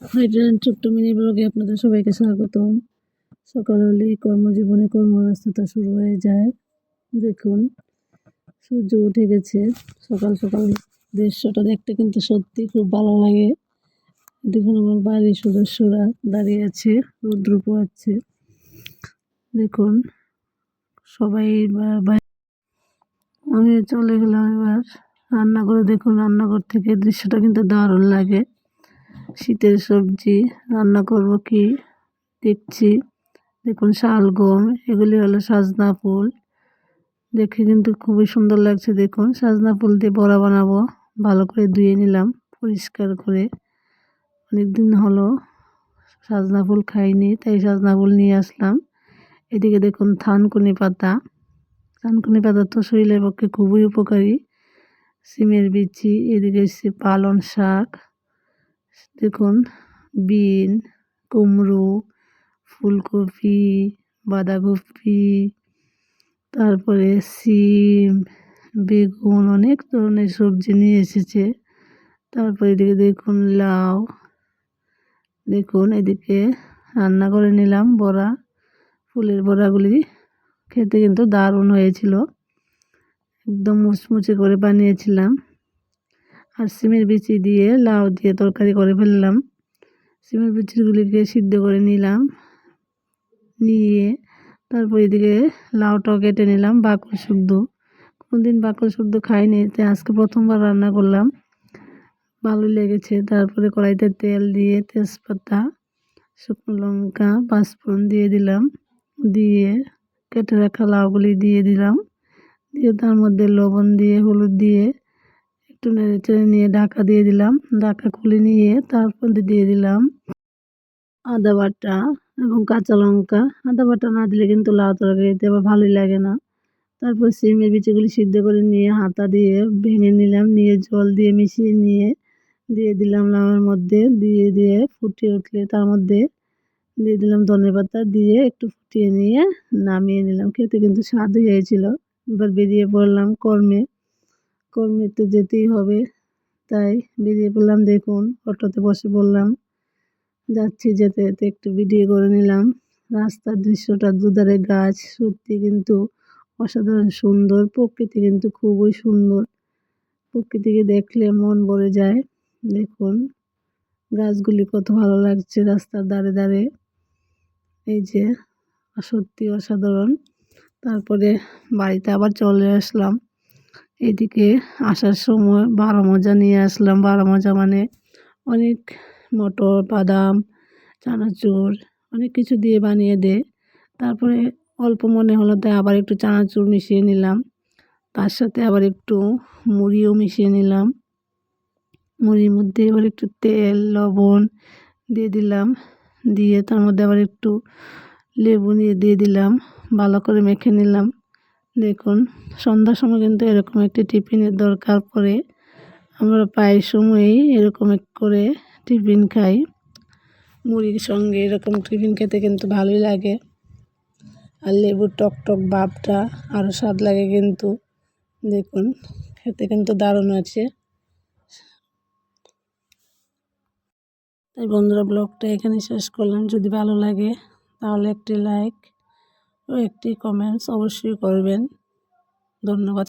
Hi friend, ছোট্ট mini ব্লগে আপনাদের সবাইকে স্বাগতম। সকাল হলেই কর্মজীবনে কর্মব্যস্ততা শুরু হয়ে যায়। দেখুন, সূর্য উঠে গেছে। সকাল সকাল দৃশ্যটা দেখতে কিন্তু সত্যি খুব ভালো লাগে। দেখুন, আমার বাড়ির সদস্যরা দাঁড়িয়ে আছে, রৌদ্র পোহাচ্ছে। দেখুন, সবাই আমি চলে গেলাম এবার রান্নাঘরে। দেখুন, রান্নাঘর থেকে দৃশ্যটা কিন্তু দারুণ লাগে। শীতের সবজি রান্না করব কি দেখছি। দেখুন, শালগম, এগুলি হলো সজনা ফুল। দেখে কিন্তু খুবই সুন্দর লাগছে। দেখুন, সজনা ফুল দিয়ে বড়া বানাবো। ভালো করে ধুয়ে নিলাম পরিষ্কার করে। অনেকদিন হলো সজনা ফুল খাইনি, তাই সজনা ফুল নিয়ে আসলাম। এদিকে দেখুন, থানকুনি পাতা। থানকুনি পাতা তো শরীরের পক্ষে খুবই উপকারী। সিমের বিচি, এদিকে এসছে পালং শাক। দেখুন, বিন, কুমড়ো, ফুলকপি, বাঁধাকপি, তারপরে সিম, বেগুন, অনেক ধরনের সবজি নিয়ে এসেছে। তারপরে এদিকে দেখুন লাউ। দেখুন, এদিকে রান্না করে নিলাম বড়া। ফুলের বড়াগুলি খেতে কিন্তু দারুণ হয়েছিল, একদম মুচমুচে করে বানিয়েছিলাম। আর সিমের বিচি দিয়ে লাউ দিয়ে তরকারি করে ফেললাম। সিমের বিচিগুলিকে সিদ্ধ করে নিলাম, নিয়ে তারপর এদিকে লাউটাও কেটে নিলাম বাকল শুদ্ধ। কোনদিন বাকল শুদ্ধ খাইনি, তাই আজকে প্রথমবার রান্না করলাম, ভালোই লেগেছে। তারপরে কড়াইতে তেল দিয়ে তেজপাতা, শুকনো লঙ্কা, পাঁচফোড়ন দিয়ে দিলাম। দিয়ে কেটে রাখা লাউগুলি দিয়ে দিলাম। দিয়ে তার মধ্যে লবণ দিয়ে হলুদ দিয়ে একটু নেড়ে চেড়ে নিয়ে ঢাকা দিয়ে দিলাম। ঢাকা খুলে নিয়ে তারপর দিয়ে দিলাম আদা বাটা এবং কাঁচা লঙ্কা। আদা বাটা না দিলে কিন্তু লাউ তরকারিতে আবার ভালোই লাগে না। তারপর সিমের বিচিগুলি সিদ্ধ করে নিয়ে হাতা দিয়ে ভেঙে নিলাম, নিয়ে জল দিয়ে মিশিয়ে নিয়ে দিয়ে দিলাম লাউয়ের মধ্যে। দিয়ে ফুটিয়ে উঠলে তার মধ্যে দিয়ে দিলাম ধনেপাতা, দিয়ে একটু ফুটিয়ে নিয়ে নামিয়ে নিলাম। খেতে কিন্তু স্বাদই হয়েছিল। এবার বেরিয়ে পড়লাম কর্মে। কর্মে তো যেতেই হবে, তাই বেরিয়ে পড়লাম। দেখুন, অটোতে বসে পড়লাম, যাচ্ছি। যেতে যেতে একটু ভিডিও করে নিলাম। রাস্তার দৃশ্যটা, দুধারে গাছ, সত্যি কিন্তু অসাধারণ সুন্দর। প্রকৃতি কিন্তু খুবই সুন্দর। প্রকৃতিকে দেখলে মন ভরে যায়। দেখুন, গাছগুলি কত ভালো লাগছে রাস্তার ধারে ধারে। এই যে, সত্যি অসাধারণ। তারপরে বাড়িতে আবার চলে আসলাম। এদিকে আসার সময় বারো মজা নিয়ে আসলাম। বারো মজা মানে অনেক মটর, বাদাম, চানাচুর, অনেক কিছু দিয়ে বানিয়ে দেয়। তারপরে অল্প মনে হলো, তাই আবার একটু চানাচুর মিশিয়ে নিলাম। তার সাথে আবার একটু মুড়িও মিশিয়ে নিলাম। মুড়ির মধ্যে এবার একটু তেল, লবণ দিয়ে দিলাম। দিয়ে তার মধ্যে আবার একটু লেবু নিয়ে দিয়ে দিলাম। ভালো করে মেখে নিলাম। দেখুন, সন্ধ্যার সময় কিন্তু এরকম একটি টিফিনের দরকার পড়ে। আমরা প্রায় সময়ই এরকম করে টিফিন খাই। মুড়ির সঙ্গে এরকম টিফিন খেতে কিন্তু ভালোই লাগে। আর লেবুর টক টক ভাবটা আরও স্বাদ লাগে কিন্তু। দেখুন, খেতে কিন্তু দারুণ আছে। তাই বন্ধুরা, ব্লগটা এখানে শেষ করলাম। যদি ভালো লাগে তাহলে একটি লাইক ও একটি কমেন্টস অবশ্যই করবেন। ধন্যবাদ।